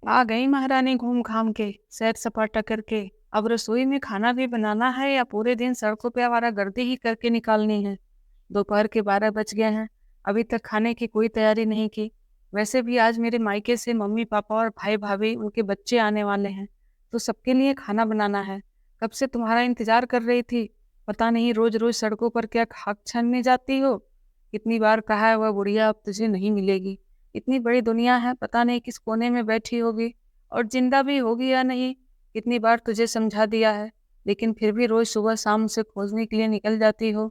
आ गई महारानी घूम घाम के, सैर सपाटा करके। अब रसोई में खाना भी बनाना है या पूरे दिन सड़कों पे आवारागर्दी ही करके निकालनी है। दोपहर के 12 बज गए हैं, अभी तक खाने की कोई तैयारी नहीं की। वैसे भी आज मेरे मायके से मम्मी पापा और भाई भाभी उनके बच्चे आने वाले हैं, तो सबके लिए खाना बनाना है। कब से तुम्हारा इंतजार कर रही थी। पता नहीं रोज रोज सड़कों पर क्या खाक छानने जाती हो। कितनी बार कहा है वह बुढ़िया अब तुझे नहीं मिलेगी। इतनी बड़ी दुनिया है, पता नहीं किस कोने में बैठी होगी और जिंदा भी होगी या नहीं। कितनी बार तुझे समझा दिया है, लेकिन फिर भी रोज सुबह शाम उसे खोजने के लिए निकल जाती हो।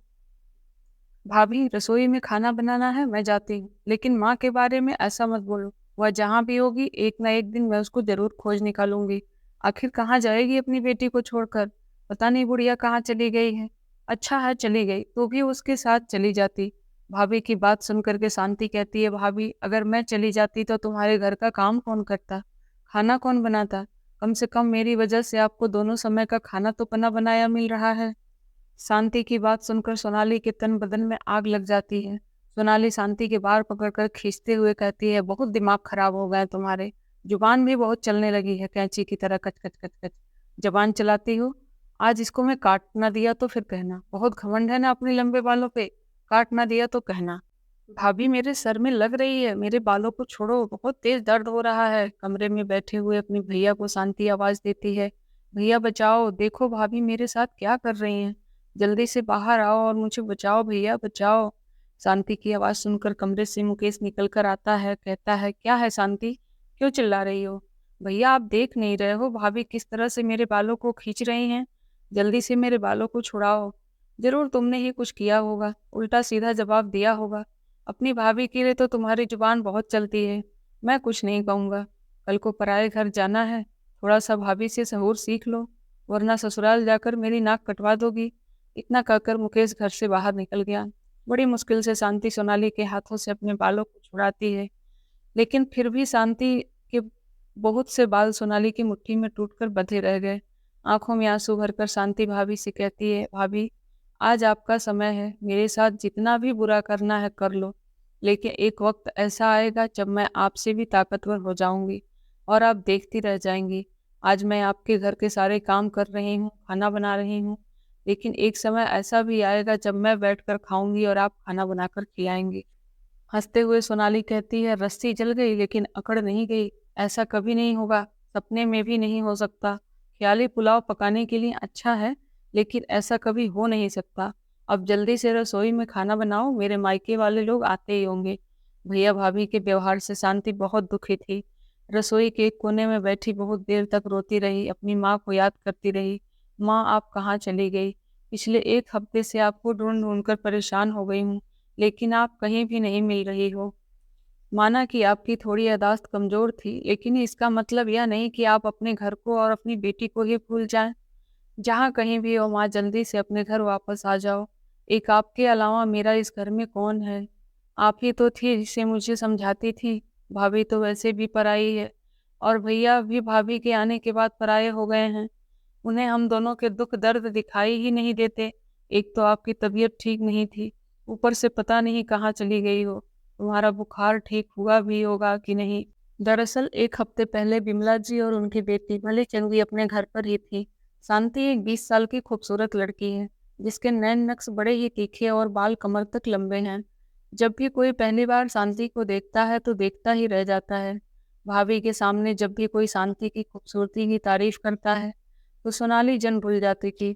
भाभी रसोई में खाना बनाना है, मैं जाती हूँ, लेकिन माँ के बारे में ऐसा मत बोलो। वह जहाँ भी होगी एक ना एक दिन मैं उसको जरूर खोज निकालूंगी। आखिर कहाँ जाएगी अपनी बेटी को छोड़कर। पता नहीं बुढ़िया कहाँ चली गई है। अच्छा है चली गई, तो भी उसके साथ चली जाती। भाभी की बात सुनकर के शांति कहती है, भाभी अगर मैं चली जाती तो तुम्हारे घर का काम कौन करता, खाना कौन बनाता। कम से कम मेरी वजह से आपको दोनों समय का खाना तो बना बनाया मिल रहा है। शांति की बात सुनकर सोनाली के तन बदन में आग लग जाती है। सोनाली शांति के बाल पकड़कर खींचते हुए कहती है, बहुत दिमाग खराब हो गया तुम्हारे। जुबान भी बहुत चलने लगी है, कैंची की तरह कच कच कच कच जबान चलाती हो। आज इसको मैं काट ना दिया तो फिर कहना, बहुत घमंड है ना अपने लंबे बालों पे। काट ना दिया तो कहना। भाभी मेरे सर में लग रही है, मेरे बालों को छोड़ो, बहुत तेज दर्द हो रहा है। कमरे में बैठे हुए अपने भैया को शांति आवाज देती है, भैया बचाओ, देखो भाभी मेरे साथ क्या कर रही हैं। जल्दी से बाहर आओ और मुझे बचाओ भैया बचाओ। शांति की आवाज सुनकर कमरे से मुकेश निकल कर आता है, कहता है, क्या है शांति, क्यों चिल्ला रही हो। भैया आप देख नहीं रहे हो भाभी किस तरह से मेरे बालों को खींच रही हैं। जल्दी से मेरे बालों को छुड़ाओ। जरूर तुमने ही कुछ किया होगा, उल्टा सीधा जवाब दिया होगा। अपनी भाभी के लिए तो तुम्हारी जुबान बहुत चलती है। मैं कुछ नहीं कहूँगा। कल को पराए घर जाना है, थोड़ा सा भाभी से सहूर सीख लो, वरना ससुराल जाकर मेरी नाक कटवा दोगी। इतना कहकर मुकेश घर से बाहर निकल गया। बड़ी मुश्किल से शांति सोनाली के हाथों से अपने बालों को छुड़ाती है, लेकिन फिर भी शांति के बहुत से बाल सोनाली की मुट्ठी में टूटकर बंधे रह गए। आंखों में आंसू भरकर शांति भाभी से कहती है, भाभी आज आपका समय है, मेरे साथ जितना भी बुरा करना है कर लो, लेकिन एक वक्त ऐसा आएगा जब मैं आपसे भी ताकतवर हो जाऊंगी और आप देखती रह जाएंगी। आज मैं आपके घर के सारे काम कर रही हूँ, खाना बना रही हूँ, लेकिन एक समय ऐसा भी आएगा जब मैं बैठकर खाऊंगी और आप खाना बनाकर खिलाएंगी। हंसते हुए सोनाली कहती है, रस्सी जल गई लेकिन अकड़ नहीं गई। ऐसा कभी नहीं होगा, सपने में भी नहीं हो सकता। ख्याली पुलाव पकाने के लिए अच्छा है, लेकिन ऐसा कभी हो नहीं सकता। अब जल्दी से रसोई में खाना बनाओ, मेरे मायके वाले लोग आते ही होंगे। भैया भाभी के व्यवहार से शांति बहुत दुखी थी। रसोई के एक कोने में बैठी बहुत देर तक रोती रही, अपनी माँ को याद करती रही। माँ आप कहाँ चली गई, पिछले एक हफ्ते से आपको ढूंढ ढूंढ कर परेशान हो गई हूँ, लेकिन आप कहीं भी नहीं मिल रही हो। माना कि आपकी थोड़ी याददाश्त कमजोर थी, लेकिन इसका मतलब यह नहीं कि आप अपने घर को और अपनी बेटी को ही भूल जाएं। जहाँ कहीं भी हो माँ, जल्दी से अपने घर वापस आ जाओ। एक आपके अलावा मेरा इस घर में कौन है। आप ही तो थी जिसे मुझे समझाती थी। भाभी तो वैसे भी पराई है, और भैया भी भाभी के आने के बाद पराये हो गए हैं। उन्हें हम दोनों के दुख दर्द दिखाई ही नहीं देते। एक तो आपकी तबीयत ठीक नहीं थी, ऊपर से पता नहीं कहाँ चली गई हो। तुम्हारा बुखार ठीक हुआ भी होगा कि नहीं। दरअसल एक हफ्ते पहले बिमला जी और उनकी बेटी भले चंगी अपने घर पर ही थी। शांति एक 20 साल की खूबसूरत लड़की है, जिसके नैन नक्श बड़े ही तीखे और बाल कमर तक लंबे हैं। जब भी कोई पहली बार शांति को देखता है तो देखता ही रह जाता है। भाभी के सामने जब भी कोई शांति की खूबसूरती की तारीफ करता है तो सोनाली जन भूल जाती थी।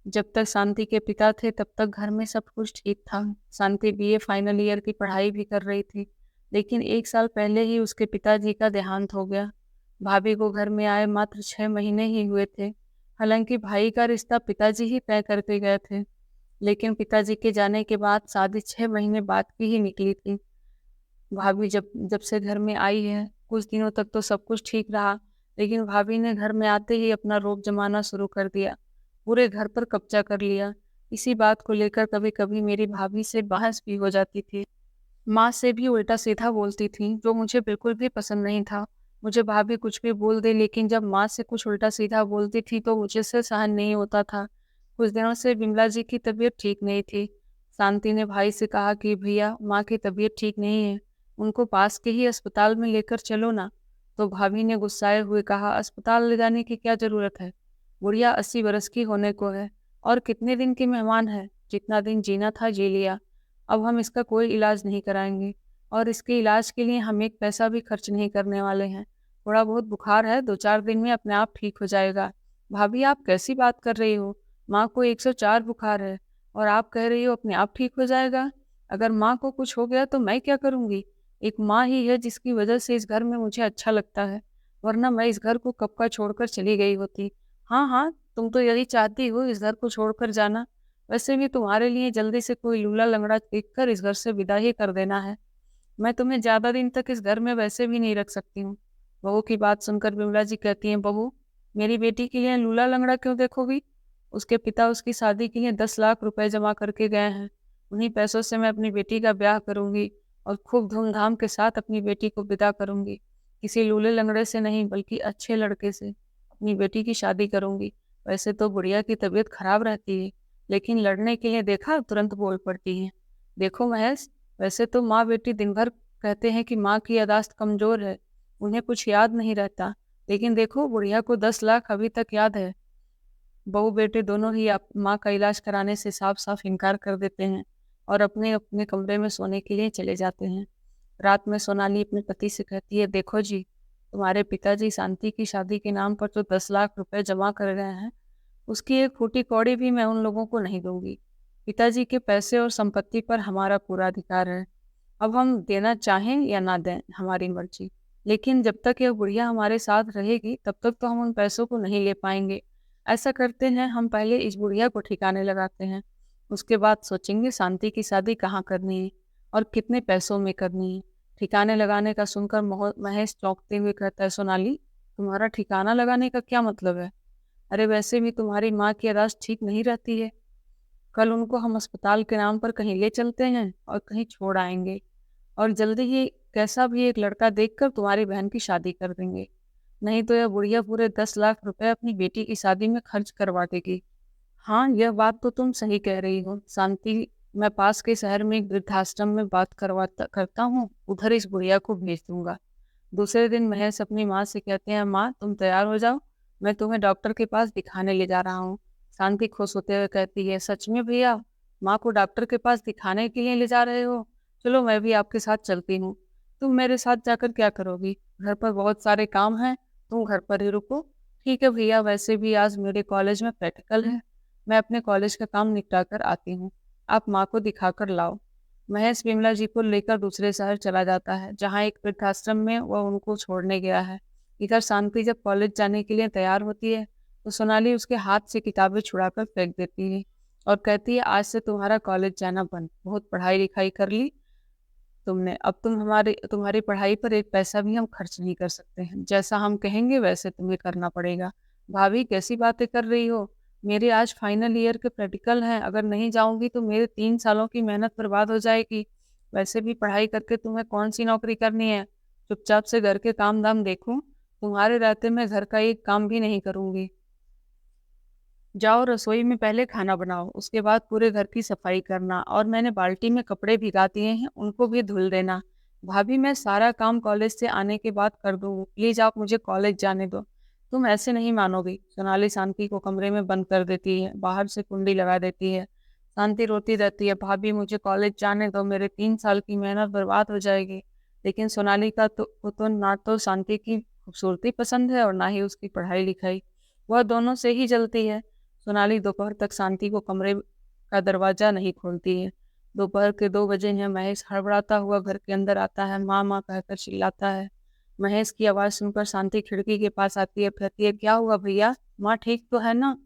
जब तक शांति के पिता थे तब तक घर में सब कुछ ठीक था। शांति बीए फाइनल ईयर की पढ़ाई भी कर रही थी, लेकिन एक साल पहले ही उसके पिताजी का देहांत हो गया। भाभी को घर में आए मात्र 6 महीने ही हुए थे। हालांकि भाई का रिश्ता पिताजी ही तय करके गए थे, लेकिन पिताजी के जाने के बाद शादी 6 महीने बाद की ही निकली थी। भाभी जब जब से घर में आई है, कुछ दिनों तक तो सब कुछ ठीक रहा, लेकिन भाभी ने घर में आते ही अपना रोब जमाना शुरू कर दिया। पूरे घर पर कब्जा कर लिया। इसी बात को लेकर कभी कभी मेरी भाभी से बहस भी हो जाती थी। माँ से भी उल्टा सीधा बोलती थी, जो मुझे बिल्कुल भी पसंद नहीं था। मुझे भाभी कुछ भी बोल दे, लेकिन जब माँ से कुछ उल्टा सीधा बोलती थी तो मुझे से सहन नहीं होता था। कुछ दिनों से बिमला जी की तबीयत ठीक नहीं थी। शांति ने भाई से कहा कि भैया माँ की तबीयत ठीक नहीं है, उनको पास के ही अस्पताल में लेकर चलो ना। तो भाभी ने गुस्साए हुए कहा, अस्पताल ले जाने की क्या जरूरत है? बुढ़िया 80 बरस की होने को है और कितने दिन की मेहमान है, जितना दिन जीना था जी लिया। अब हम इसका कोई इलाज नहीं कराएंगे और इसके इलाज के लिए हम एक पैसा भी खर्च नहीं करने वाले हैं। थोड़ा बहुत बुखार है, 2-4 दिन में अपने आप ठीक हो जाएगा। भाभी आप कैसी बात कर रही हो? माँ को 104 बुखार है और आप कह रही हो अपने आप ठीक हो जाएगा। अगर माँ को कुछ हो गया तो मैं क्या करूँगी? एक माँ ही है जिसकी वजह से इस घर में मुझे अच्छा लगता है, वरना मैं इस घर को कब का छोड़कर चली गई होती। हाँ, हाँ, तुम तो यही चाहती हो इस घर को छोड़कर जाना। वैसे भी तुम्हारे लिए जल्दी से कोई लूला-लंगड़ा देखकर इस घर से विदा ही कर देना है। मैं तुम्हें ज़्यादा दिन तक इस घर में वैसे भी नहीं रख सकती हूँ। बहू की बात सुनकर विमला जी कहती हैं, बहू, मेरी बेटी के लिए लूला-लंगड़ा क्यों देखोगी? उसके पिता उसकी शादी के लिए 10 लाख रुपए जमा करके गए हैं। उन्हीं पैसों से मैं अपनी बेटी का ब्याह करूँगी और खूब धूमधाम के साथ अपनी बेटी को विदा करूँगी। किसी लूले-लंगड़े से नहीं बल्कि अच्छे लड़के से अपनी बेटी की शादी करूँगी। वैसे तो बुढ़िया की तबीयत खराब रहती है, लेकिन लड़ने के लिए देखा तुरंत बोल पड़ती है। देखो महेश, वैसे तो माँ बेटी दिन भर कहते हैं कि माँ की याददाश्त कमजोर है, उन्हें कुछ याद नहीं रहता, लेकिन देखो बुढ़िया को 10 लाख अभी तक याद है। बहू बेटे दोनों ही आप माँ का इलाज कराने से साफ साफ इनकार कर देते हैं और अपने अपने कमरे में सोने के लिए चले जाते हैं। रात में सोनाली अपने पति से कहती है, देखो जी, तुम्हारे पिताजी शांति की शादी के नाम पर जो 10 लाख रुपए जमा कर गए हैं, उसकी एक फूटी कौड़ी भी मैं उन लोगों को नहीं दूंगी। पिताजी के पैसे और संपत्ति पर हमारा पूरा अधिकार है। अब हम देना चाहें या ना दें, हमारी मर्जी। लेकिन जब तक यह बुढ़िया हमारे साथ रहेगी तब तक तो हम उन पैसों को नहीं ले पाएंगे। ऐसा करते हैं, हम पहले इस बुढ़िया को ठिकाने लगाते हैं, उसके बाद सोचेंगे शांति की शादी कहाँ करनी है और कितने पैसों में करनी है। ठिकाने लगाने का सुनकर महेश चौंकते हुए कहता है, सोनाली, तुम्हारा ठिकाना लगाने का क्या मतलब है? अरे वैसे भी तुम्हारी माँ की याददाश्त ठीक नहीं रहती है। कल उनको हम अस्पताल के नाम पर कहीं ले चलते हैं और कहीं छोड़ आएंगे और जल्दी ही कैसा भी एक लड़का देखकर तुम्हारी बहन की शादी कर देंगे। नहीं तो यह बुढ़िया पूरे 10 लाख रुपए अपनी बेटी की शादी में खर्च करवा देगी। हाँ, यह बात तो तुम सही कह रही हो शांति। मैं पास के शहर में एक वृद्धाश्रम में बात करता हूँ, उधर इस बुढ़िया को भेज दूंगा। दूसरे दिन महेश अपनी माँ से कहते हैं, माँ तुम तैयार हो जाओ, मैं तुम्हें डॉक्टर के पास दिखाने ले जा रहा हूँ। शांति खुश होते हुए कहती है, सच में भैया, माँ को डॉक्टर के पास दिखाने के लिए ले जा रहे हो? चलो मैं भी आपके साथ चलती हूँ। तुम मेरे साथ जाकर क्या करोगी? घर पर बहुत सारे काम हैं, तुम घर पर ही रुको। ठीक है भैया, वैसे भी आज मेरे कॉलेज में प्रैक्टिकल है, मैं अपने कॉलेज का काम निपटा कर आती हूँ, आप माँ को दिखाकर लाओ। महेश विमला जी को लेकर दूसरे शहर चला जाता है, जहाँ एक वृद्धाश्रम में वह उनको छोड़ने गया है। इधर शांति जब कॉलेज जाने के लिए तैयार होती है तो सोनाली उसके हाथ से किताबें छुड़ाकर फेंक देती है और कहती है, आज से तुम्हारा कॉलेज जाना बंद, बहुत पढ़ाई लिखाई कर ली तुमने, अब तुम्हारी पढ़ाई पर एक पैसा भी हम खर्च नहीं कर सकते हैं, जैसा हम कहेंगे वैसे तुम्हें करना पड़ेगा। भाभी कैसी बातें कर रही हो? मेरे आज फाइनल ईयर के प्रैक्टिकल हैं, अगर नहीं जाऊंगी तो मेरे 3 सालों की मेहनत बर्बाद हो जाएगी। वैसे भी पढ़ाई करके तुम्हें कौन सी नौकरी करनी है? चुपचाप से घर के काम धाम देखूं, तुम्हारे रहते मैं घर का एक काम भी नहीं करूंगी। जाओ रसोई में पहले खाना बनाओ, उसके बाद पूरे घर की सफाई करना और मैंने बाल्टी में कपड़े भिगा दिए हैं, उनको भी धुल देना। भाभी मैं सारा काम कॉलेज से आने के बाद कर दूंगी, प्लीज आप मुझे कॉलेज जाने दो। तुम ऐसे नहीं मानोगी। सोनाली शांति को कमरे में बंद कर देती है, बाहर से कुंडी लगा देती है। शांति रोती रहती है, भाभी मुझे कॉलेज जाने दो, मेरे 3 साल की मेहनत बर्बाद हो जाएगी। लेकिन सोनाली को तो ना तो शांति की खूबसूरती पसंद है और ना ही उसकी पढ़ाई लिखाई, वह दोनों से ही जलती है। सोनाली दोपहर तक शांति को कमरे का दरवाजा नहीं खोलती है। दोपहर के 2 बजे हैं, महेश हड़बड़ाता हुआ घर के अंदर आता है, माँ माँ कहकर चिल्लाता है। महेश की आवाज़ सुनकर शांति खिड़की के पास आती है, कहती है, क्या हुआ भैया, माँ ठीक तो है ना?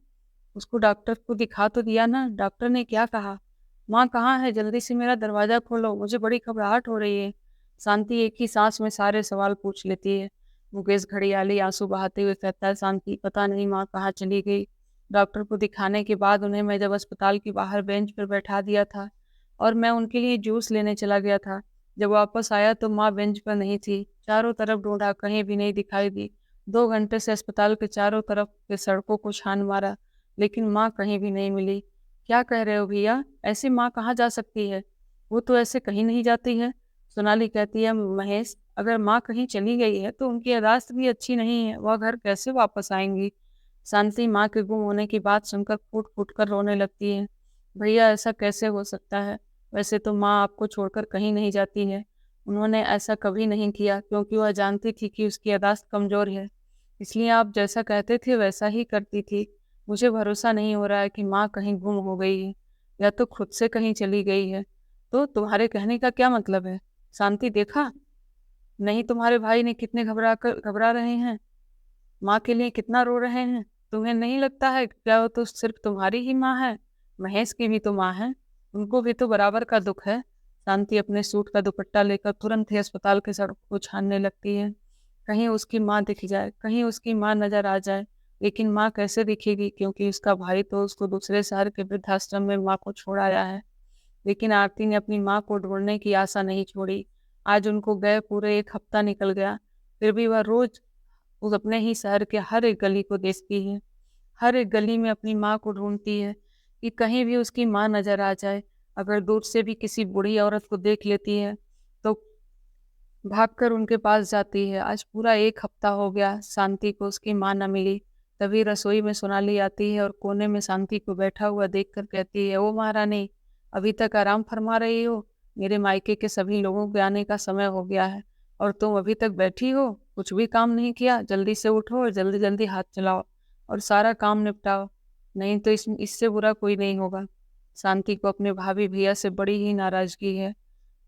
उसको डॉक्टर को दिखा तो दिया ना, डॉक्टर ने क्या कहा? माँ कहाँ है, जल्दी से मेरा दरवाजा खोलो, मुझे बड़ी घबराहट हो रही है। शांति एक ही सांस में सारे सवाल पूछ लेती है। मुकेश घड़ियाली आंसू बहाते हुए कहता है, शांति पता नहीं माँ कहाँ चली गई। डॉक्टर को दिखाने के बाद उन्हें मैं जब अस्पताल के बाहर बेंच पर बैठा दिया था और मैं उनके लिए जूस लेने चला गया था, जब वापस आया तो माँ बेंच पर नहीं थी। चारों तरफ ढूंढा, कहीं भी नहीं दिखाई दी। 2 घंटे से अस्पताल के चारों तरफ के सड़कों को छान मारा, लेकिन माँ कहीं भी नहीं मिली। क्या कह रहे हो भैया, ऐसी माँ कहाँ जा सकती है? वो तो ऐसे कहीं नहीं जाती है। सोनाली कहती है, महेश अगर माँ कहीं चली गई है तो उनकी यादाश्त भी अच्छी नहीं है, वह घर कैसे वापस आएंगी? शांति माँ के गुम होने की बात सुनकर फूट फूट कर रोने लगती है। भैया ऐसा कैसे हो सकता है? वैसे तो माँ आपको छोड़कर कहीं नहीं जाती है। उन्होंने ऐसा कभी नहीं किया क्योंकि वह जानती थी कि उसकी यादाश्त कमजोर है। इसलिए आप जैसा कहते थे वैसा ही करती थी। मुझे भरोसा नहीं हो रहा है कि माँ कहीं गुम हो गई है या तो खुद से कहीं चली गई है। तो तुम्हारे कहने का क्या मतलब है? शांति देखा नहीं तुम्हारे भाई ने कितने घबरा रहे हैं, माँ के लिए कितना रो रहे हैं। तुम्हें नहीं लगता है क्या वो तो सिर्फ तुम्हारी ही माँ है? महेश की भी तो माँ है, उनको भी तो बराबर का दुख है। शांति अपने सूट का दुपट्टा लेकर तुरंत ही अस्पताल के सड़क को छानने लगती है। कहीं उसकी माँ दिख जाए, कहीं उसकी माँ नजर आ जाए। लेकिन माँ कैसे दिखेगी, क्योंकि उसका भाई तो उसको दूसरे शहर के वृद्धाश्रम में माँ को छोड़ आया है। लेकिन आरती ने अपनी माँ को ढूंढने की आशा नहीं छोड़ी। आज उनको गए पूरे 1 हफ्ता निकल गया, फिर भी वह रोज उस अपने ही शहर के हर एक गली को देखती है, हर एक गली में अपनी माँ को ढूंढती है कि कहीं भी उसकी माँ नजर आ जाए। अगर दूर से भी किसी बूढ़ी औरत को देख लेती है तो भागकर उनके पास जाती है। आज पूरा 1 हफ्ता हो गया शांति को उसकी माँ न मिली। तभी रसोई में सोनाली आती है और कोने में शांति को बैठा हुआ देखकर कहती है, ओ महारानी, अभी तक आराम फरमा रही हो? मेरे मायके के सभी लोगों के आने का समय हो गया है और तुम अभी तक बैठी हो, कुछ भी काम नहीं किया। जल्दी से उठो और जल्दी जल्दी हाथ चलाओ और सारा काम निपटाओ, नहीं तो इससे बुरा कोई नहीं होगा। शांति को अपने भाभी भैया से बड़ी ही नाराजगी है।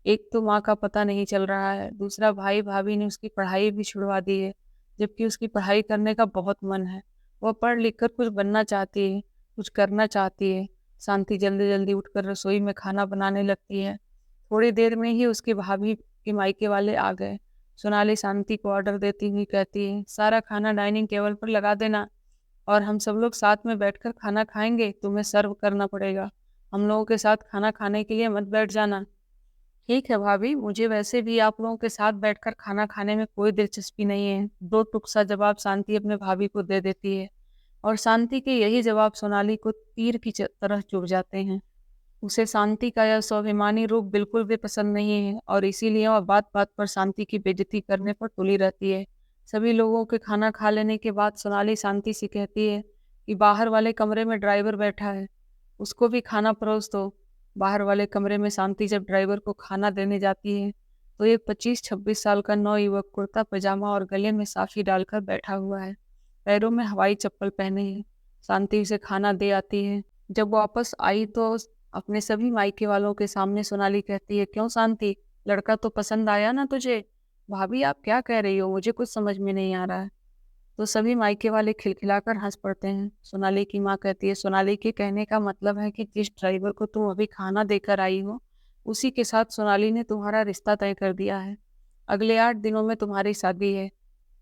एक तो माँ का पता नहीं चल रहा है, दूसरा भाई भाभी ने उसकी पढ़ाई भी छुड़वा दी है, जबकि उसकी पढ़ाई करने का बहुत मन है। वह पढ़ लिख कर कुछ बनना चाहती है, कुछ करना चाहती है। शांति जल्दी जल्दी उठकर रसोई में खाना बनाने लगती है। थोड़ी देर में ही उसकी भाभी के मायके वाले आ गए। सोनाली शांति को ऑर्डर देती हुई कहती है, सारा खाना डाइनिंग टेबल पर लगा देना और हम सब लोग साथ में बैठकर खाना खाएंगे। तुम्हें सर्व करना पड़ेगा, हम लोगों के साथ खाना खाने के लिए मत बैठ जाना। ठीक है भाभी, मुझे वैसे भी आप लोगों के साथ बैठकर खाना खाने में कोई दिलचस्पी नहीं है। दो टुक सा जवाब शांति अपने भाभी को दे देती है और शांति के यही जवाब सोनाली को तीर की तरह चुभ जाते हैं। उसे शांति का यह स्वाभिमानी रूप बिल्कुल भी पसंद नहीं है और इसीलिए वह बात बात पर शांति की बेइज्जती करने पर तुली रहती है। सभी लोगों के खाना खा लेने के बाद सोनाली शांति से कहती है कि बाहर वाले कमरे में ड्राइवर बैठा है, उसको भी खाना परोस दो। बाहर वाले कमरे में शांति जब ड्राइवर को खाना देने जाती है तो एक 25-26 साल का नौयुवक कुर्ता पजामा और गले में साफी डालकर बैठा हुआ है, पैरों में हवाई चप्पल पहने है। शांति उसे खाना दे आती है। जब वापस आई तो अपने सभी मायके वालों के सामने सोनाली कहती है, क्यों शांति, लड़का तो पसंद आया ना तुझे? भाभी आप क्या कह रही हो, मुझे कुछ समझ में नहीं आ रहा है। तो सभी मायके वाले खिलखिलाकर हंस पड़ते हैं। सोनाली की माँ कहती है, सोनाली के कहने का मतलब है कि जिस ड्राइवर को तुम अभी खाना देकर आई हो उसी के साथ सोनाली ने तुम्हारा रिश्ता तय कर दिया है। अगले 8 दिनों में तुम्हारी शादी है।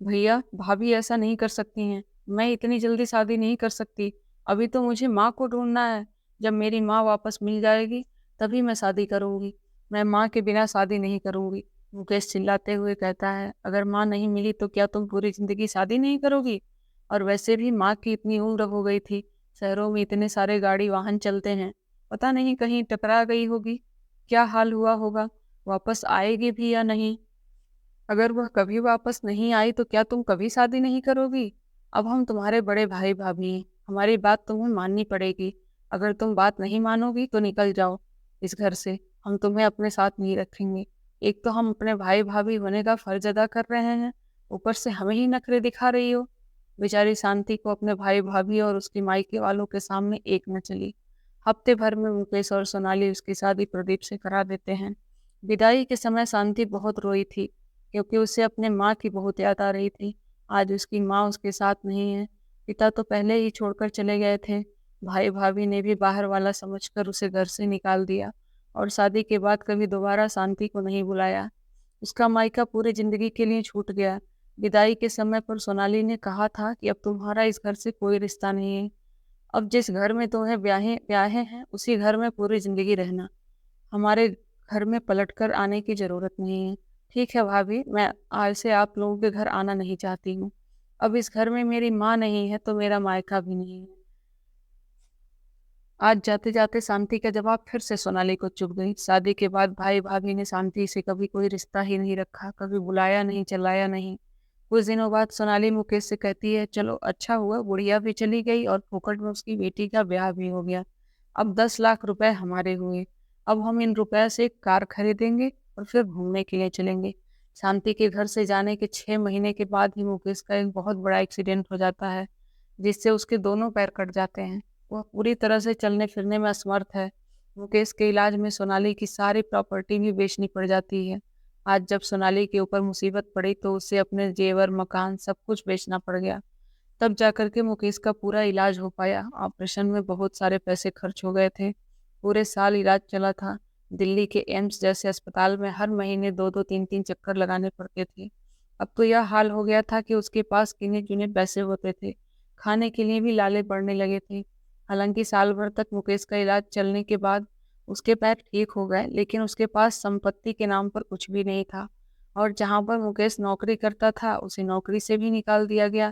भैया भाभी ऐसा नहीं कर सकती हैं, मैं इतनी जल्दी शादी नहीं कर सकती। अभी तो मुझे माँ को ढूंढना है। जब मेरी माँ वापस मिल जाएगी तभी मैं शादी करूंगी। मैं माँ के बिना शादी नहीं करूंगी। मुकेश चिल्लाते हुए कहता है, अगर माँ नहीं मिली तो क्या तुम पूरी जिंदगी शादी नहीं करोगी? और वैसे भी माँ की इतनी उम्र हो गई थी, शहरों में इतने सारे गाड़ी वाहन चलते हैं, पता नहीं कहीं टकरा गई होगी, क्या हाल हुआ होगा, वापस आएगी भी या नहीं। अगर वह कभी वापस नहीं आई तो क्या तुम कभी शादी नहीं करोगी? अब हम तुम्हारे बड़े भाई भाभी हैं, हमारी बात तुम्हें माननी पड़ेगी। अगर तुम बात नहीं मानोगी तो निकल जाओ इस घर से, हम तुम्हें अपने साथ नहीं रखेंगे। एक तो हम अपने भाई भाभी होने का फर्ज अदा कर रहे हैं, ऊपर से हमें ही नखरे दिखा रही हो। बेचारी शांति को अपने भाई भाभी और उसकी मायके वालों के सामने एक न चली। हफ्ते भर में मुकेश और सोनाली उसकी शादी प्रदीप से करा देते हैं। विदाई के समय शांति बहुत रोई थी, क्योंकि उसे अपने माँ की बहुत याद आ रही थी। आज उसकी माँ उसके साथ नहीं है। पिता तो पहले ही छोड़कर चले गए थे। भाई भाभी ने भी बाहर वाला समझकर उसे घर से निकाल दिया और शादी के बाद कभी दोबारा शांति को नहीं बुलाया। उसका मायका पूरी जिंदगी के लिए छूट गया। विदाई के समय पर सोनाली ने कहा था कि अब तुम्हारा इस घर से कोई रिश्ता नहीं है। अब जिस घर में तुम्हें ब्याहे ब्याहे हैं उसी घर में पूरी जिंदगी रहना। हमारे घर में पलट कर आने की जरूरत नहीं है। ठीक है भाभी, मैं आज से आप लोगों के घर आना नहीं चाहती हूँ। अब इस घर में मेरी माँ नहीं है तो मेरा मायका भी नहीं है। आज जाते-जाते शांति का जवाब फिर से सोनाली को चुभ गई। शादी के बाद भाई-भाभी ने शांति से कभी कोई रिश्ता ही नहीं रखा, कभी बुलाया नहीं, चलाया नहीं। कुछ दिनों बाद सोनाली मुकेश से कहती है, चलो अच्छा हुआ बुढ़िया भी चली गई और फोकट में उसकी बेटी का ब्याह भी हो गया। अब 10 लाख रुपए हमारे हुए। अब हम इन रुपए से एक कार खरीदेंगे और फिर घूमने के लिए चलेंगे। शांति के घर से जाने के 6 महीने के बाद ही मुकेश का एक बहुत बड़ा एक्सीडेंट हो जाता है, जिससे उसके दोनों पैर कट जाते हैं। वह पूरी तरह से चलने फिरने में असमर्थ है। मुकेश के इलाज में सोनाली की सारी प्रॉपर्टी भी बेचनी पड़ जाती है। आज जब सोनाली के ऊपर मुसीबत पड़ी तो उसे अपने जेवर, मकान सब कुछ बेचना पड़ गया। तब जाकर के मुकेश का पूरा इलाज हो पाया। ऑपरेशन में बहुत सारे पैसे खर्च हो गए थे। पूरे साल इलाज चला था। दिल्ली के एम्स जैसे अस्पताल में हर महीने 2-2 3-3 चक्कर लगाने पड़ते थे। अब तो यह हाल हो गया था कि उसके पास गिने-चुने पैसे होते थे। खाने के लिए भी लाले पड़ने लगे थे। हालांकि साल भर तक मुकेश का इलाज चलने के बाद उसके पैर ठीक हो गए, लेकिन उसके पास संपत्ति के नाम पर कुछ भी नहीं था और जहां पर मुकेश नौकरी करता था उसे नौकरी से भी निकाल दिया गया।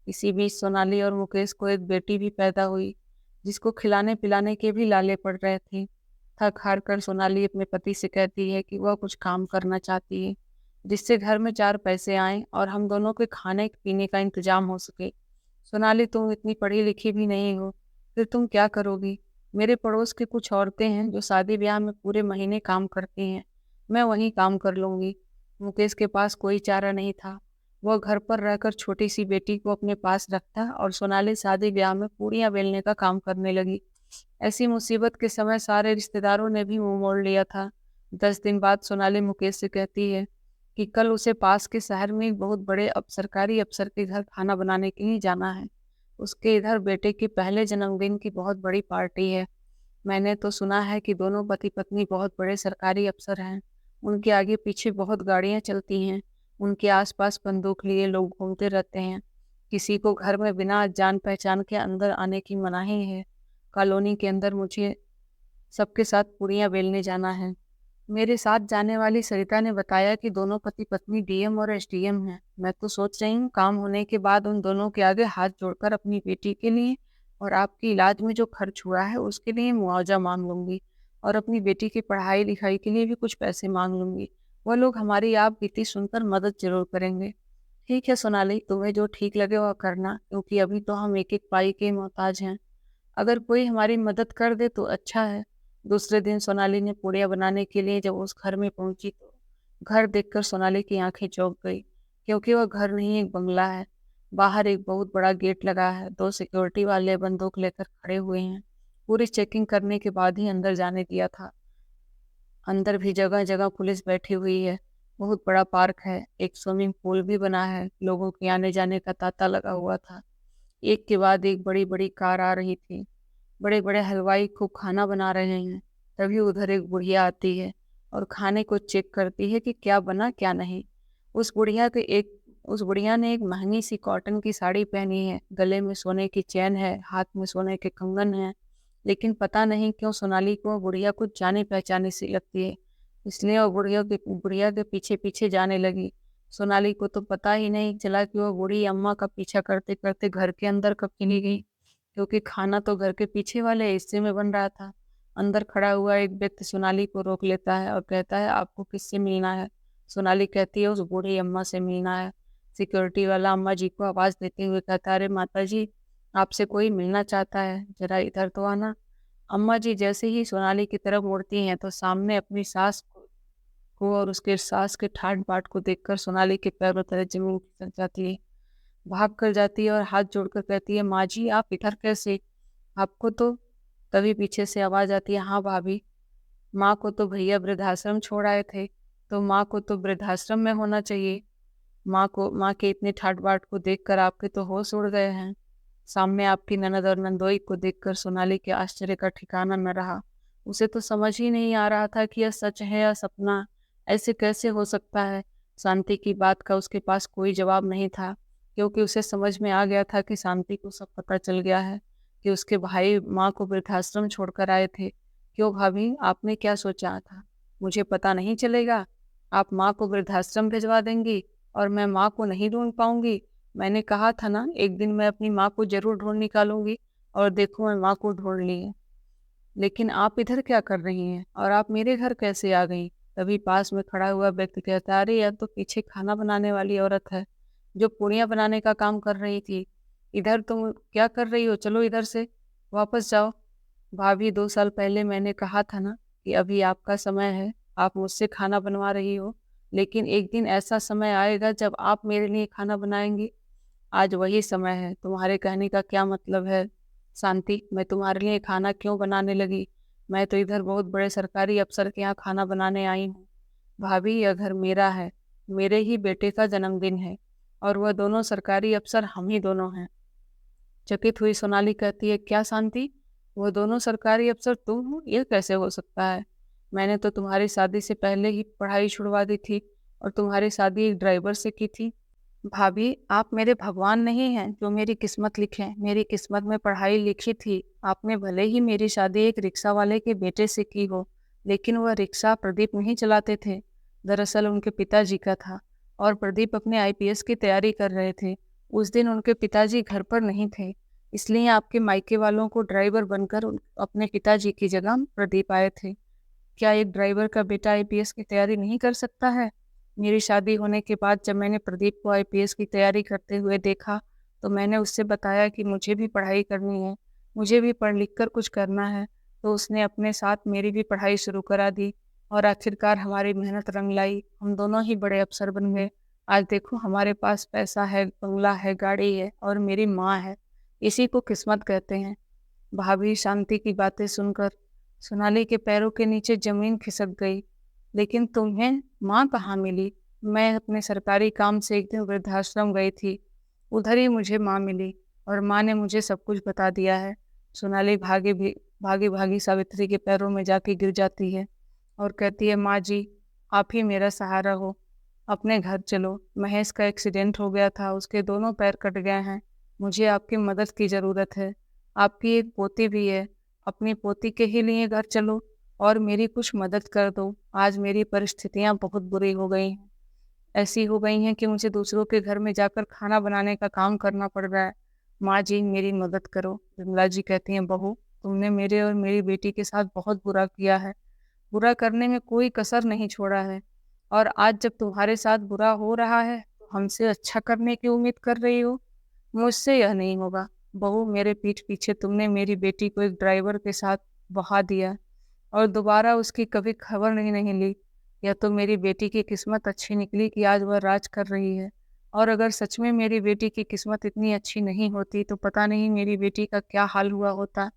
इसी बीच सोनाली और मुकेश को एक बेटी भी पैदा हुई, जिसको खिलाने पिलाने के भी लाले पड़ रहे थे। थक हार कर सोनाली अपने पति से कहती है कि वह कुछ काम करना चाहती है, जिससे घर में 4 पैसे आएं और हम दोनों के खाने पीने का इंतजाम हो सके। सोनाली, तुम इतनी पढ़ी लिखी भी नहीं हो, फिर तुम क्या करोगी? मेरे पड़ोस की कुछ औरतें हैं जो शादी ब्याह में पूरे महीने काम करती हैं, मैं वहीं काम कर लूंगी। मुकेश के पास कोई चारा नहीं था। वह घर पर रहकर छोटी सी बेटी को अपने पास रखता और सोनाली शादी ब्याह में पूड़ियाँ बेलने का काम करने लगी। ऐसी मुसीबत के समय सारे रिश्तेदारों ने भी मुंह मोड़ लिया था। 10 दिन बाद सोनाली मुकेश से कहती है कि कल उसे पास के शहर में एक बहुत बड़े सरकारी अफसर के घर खाना बनाने के लिए जाना है। उसके इधर बेटे के पहले जन्मदिन की बहुत बड़ी पार्टी है। मैंने तो सुना है कि दोनों पति पत्नी बहुत बड़े सरकारी अफसर हैं। उनके आगे पीछे बहुत गाड़ियां चलती हैं। उनके आसपास बंदूक लिए लोग घूमते रहते हैं। किसी को घर में बिना जान पहचान के अंदर आने की मनाही है। कॉलोनी के अंदर मुझे सबके साथ पूड़ियाँ बेलने जाना है। मेरे साथ जाने वाली सरिता ने बताया कि दोनों पति पत्नी डीएम और एसडीएम हैं। मैं तो सोच रही हूँ काम होने के बाद उन दोनों के आगे हाथ जोड़कर अपनी बेटी के लिए और आपके इलाज में जो खर्च हुआ है उसके लिए मुआवजा मांग लूंगी और अपनी बेटी की पढ़ाई लिखाई के लिए भी कुछ पैसे मांग लूंगी। वह लोग हमारी आप बीती सुनकर मदद जरूर करेंगे। ठीक है सोनाली, तुम्हें जो ठीक लगे वह करना, क्योंकि अभी तो हम एक एक पाई के मोहताज हैं। अगर कोई हमारी मदद कर दे तो अच्छा है। दूसरे दिन सोनाली ने पूड़ियाँ बनाने के लिए जब उस घर में पहुंची तो घर देखकर सोनाली की आंखें चौंक गई, क्योंकि वह घर नहीं एक बंगला है। बाहर एक बहुत बड़ा गेट लगा है। 2 सिक्योरिटी वाले बंदूक लेकर खड़े हुए हैं। पूरी चेकिंग करने के बाद ही अंदर जाने दिया था। अंदर भी जगह जगह पुलिस बैठी हुई है। बहुत बड़ा पार्क है। एक स्विमिंग पूल भी बना है। लोगों के आने जाने का तांता लगा हुआ था। एक के बाद एक बड़ी बड़ी कार आ रही थी। बड़े बड़े हलवाई खूब खाना बना रहे हैं। तभी उधर एक बुढ़िया आती है और खाने को चेक करती है कि क्या बना क्या नहीं। उस बुढ़िया के एक उस बुढ़िया ने एक महंगी सी कॉटन की साड़ी पहनी है। गले में सोने की चैन है, हाथ में सोने के कंगन है। लेकिन पता नहीं क्यों सोनाली को वह बुढ़िया कुछ जाने पहचाने सी लगती है, इसलिए वह बुढ़िया के पीछे पीछे जाने लगी। सोनाली को तो पता ही नहीं चला कि वह बूढ़ी अम्मा का पीछा करते करते घर के अंदर कब चली गई, क्योंकि खाना तो घर के पीछे वाले हिस्से में बन रहा था। अंदर खड़ा हुआ एक व्यक्ति सोनाली को रोक लेता है और कहता है, आपको किससे मिलना है? सोनाली कहती है, उस बूढ़ी अम्मा से मिलना है। सिक्योरिटी वाला अम्मा जी को आवाज देते हुए कहता है, अरे माता जी, आपसे कोई मिलना चाहता है, जरा इधर तो आना। अम्मा जी जैसे ही सोनाली की तरफ मुड़ती हैं तो सामने अपनी सास को और उसके सास के ठाट बाट को देखकर सोनाली के पैरों तले जमीन खिसक जाती है। भाग कर जाती है और हाथ जोड़कर कहती है, माँ जी आप इधर कैसे? आपको तो तभी पीछे से आवाज आती है, हाँ भाभी, माँ को तो भैया वृद्धाश्रम छोड़ आए थे, तो माँ को तो वृद्धाश्रम में होना चाहिए। माँ के इतने ठाट बाट को देखकर आपके तो होश उड़ गए हैं। सामने आपकी ननद और नंदोई को देखकर सोनाली के आश्चर्य का ठिकाना न रहा। उसे तो समझ ही नहीं आ रहा था कि यह सच है या सपना। ऐसे कैसे हो सकता है? शांति की बात का उसके पास कोई जवाब नहीं था, क्योंकि उसे समझ में आ गया था कि शांति को सब पता चल गया है कि उसके भाई माँ को वृद्धाश्रम छोड़कर आए थे। क्यों भाभी, आपने क्या सोचा था? मुझे पता नहीं चलेगा? आप माँ को वृद्धाश्रम भिजवा देंगी और मैं माँ को नहीं ढूंढ पाऊंगी? मैंने कहा था ना, एक दिन मैं अपनी माँ को जरूर ढूंढ निकालूंगी, और देखो मैं माँ को ढूंढ ली है। लेकिन आप इधर क्या कर रही हैं और आप मेरे घर कैसे आ गई? तभी पास में खड़ा हुआ व्यक्ति कहता, अरे यह तो पीछे खाना बनाने वाली औरत है जो पूड़ियाँ बनाने का काम कर रही थी। इधर तुम क्या कर रही हो? चलो इधर से वापस जाओ। भाभी, 2 साल पहले मैंने कहा था ना कि अभी आपका समय है, आप मुझसे खाना बनवा रही हो, लेकिन एक दिन ऐसा समय आएगा जब आप मेरे लिए खाना बनाएंगी। आज वही समय है। तुम्हारे कहने का क्या मतलब है शांति? मैं तुम्हारे लिए खाना क्यों बनाने लगी? मैं तो इधर बहुत बड़े सरकारी अफसर के यहाँ खाना बनाने आई हूँ। भाभी, यह घर मेरा है, मेरे ही बेटे का जन्मदिन है और वह दोनों सरकारी अफसर हम ही दोनों हैं। चकित हुई सोनाली कहती है, क्या शांति? वह दोनों सरकारी अफसर तुम हो? यह कैसे हो सकता है? मैंने तो तुम्हारी शादी से पहले ही पढ़ाई छुड़वा दी थी और तुम्हारी शादी एक ड्राइवर से की थी। भाभी, आप मेरे भगवान नहीं हैं जो मेरी किस्मत लिखें। मेरी किस्मत में पढ़ाई लिखी थी। आपने भले ही मेरी शादी एक रिक्शा वाले के बेटे से की हो, लेकिन वह रिक्शा प्रदीप नहीं चलाते थे। दरअसल उनके पिताजी का था और प्रदीप अपने आईपीएस की तैयारी कर रहे थे। उस दिन उनके पिताजी घर पर नहीं थे, इसलिए आपके मायके वालों को ड्राइवर बनकर अपने पिताजी की जगह प्रदीप आए थे। क्या एक ड्राइवर का बेटा आईपीएस की तैयारी नहीं कर सकता है? मेरी शादी होने के बाद जब मैंने प्रदीप को आईपीएस की तैयारी करते हुए देखा, तो मैंने उससे बताया कि मुझे भी पढ़ाई करनी है, मुझे भी पढ़ लिख कर कुछ करना है। तो उसने अपने साथ मेरी भी पढ़ाई शुरू करा दी और आखिरकार हमारी मेहनत रंग लाई। हम दोनों ही बड़े अफसर बन गए। आज देखो, हमारे पास पैसा है, बंगला है, गाड़ी है और मेरी माँ है। इसी को किस्मत कहते हैं। भाभी, शांति की बातें सुनकर सोनाली के पैरों के नीचे जमीन खिसक गई। लेकिन तुम्हें माँ कहाँ मिली? मैं अपने सरकारी काम से एक दिन वृद्धाश्रम गई थी, उधर ही मुझे माँ मिली और माँ ने मुझे सब कुछ बता दिया है। सोनाली भागी भागी सावित्री के पैरों में जाके गिर जाती है और कहती है, माँ जी, आप ही मेरा सहारा हो। अपने घर चलो। महेश का एक्सीडेंट हो गया था, उसके दोनों पैर कट गए हैं। मुझे आपकी मदद की ज़रूरत है। आपकी एक पोती भी है, अपनी पोती के ही लिए घर चलो और मेरी कुछ मदद कर दो। आज मेरी परिस्थितियां बहुत बुरी हो गई हैं, ऐसी हो गई हैं कि मुझे दूसरों के घर में जाकर खाना बनाने का काम करना पड़ रहा है। माँ जी, मेरी मदद करो। विमला जी कहती हैं, बहू, तुमने मेरे और मेरी बेटी के साथ बहुत बुरा किया है। बुरा करने में कोई कसर नहीं छोड़ा है और आज जब तुम्हारे साथ बुरा हो रहा है तो हमसे अच्छा करने की उम्मीद कर रही हो। मुझसे यह नहीं होगा। बहू, मेरे पीठ पीछे तुमने मेरी बेटी को एक ड्राइवर के साथ बहा दिया और दोबारा उसकी कभी खबर नहीं ली। यह तो मेरी बेटी की किस्मत अच्छी निकली कि आज वह राज कर रही है, और अगर सच में मेरी बेटी की किस्मत इतनी अच्छी नहीं होती तो पता नहीं मेरी बेटी का क्या हाल हुआ होता।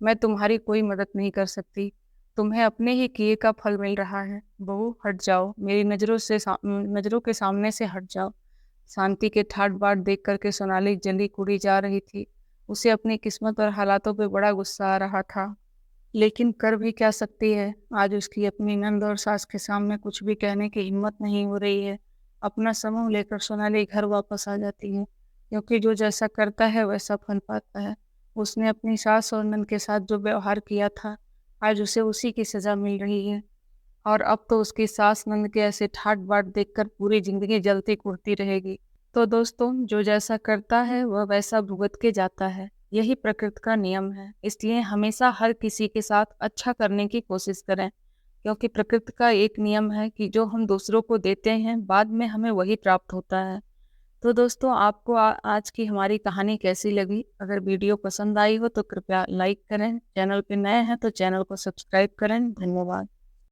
मैं तुम्हारी कोई मदद नहीं कर सकती। तुम्हें अपने ही किए का फल मिल रहा है। बहू, हट जाओ, मेरी नज़रों के सामने से हट जाओ। शांति के ठाट बाट देख करके सोनाली जली कुड़ी जा रही थी। उसे अपनी किस्मत और हालातों पे बड़ा गुस्सा आ रहा था, लेकिन कर भी क्या सकती है। आज उसकी अपनी नंद और सास के सामने कुछ भी कहने की हिम्मत नहीं हो रही है। अपना समूह लेकर सोनाली घर वापस आ जाती है, क्योंकि जो जैसा करता है वैसा फल पाता है। उसने अपनी सास और नंद के साथ जो व्यवहार किया था, आज उसे उसी की सजा मिल रही है। और अब तो उसकी सास नंद के ऐसे ठाट बाट देखकर पूरी जिंदगी जलती कुढ़ती रहेगी। तो दोस्तों, जो जैसा करता है वह वैसा भुगत के जाता है। यही प्रकृति का नियम है। इसलिए हमेशा हर किसी के साथ अच्छा करने की कोशिश करें, क्योंकि प्रकृति का एक नियम है कि जो हम दूसरों को देते हैं बाद में हमें वही प्राप्त होता है। तो दोस्तों, आपको आज की हमारी कहानी कैसी लगी? अगर वीडियो पसंद आई हो तो कृपया लाइक करें। चैनल पे नए हैं तो चैनल को सब्सक्राइब करें। धन्यवाद।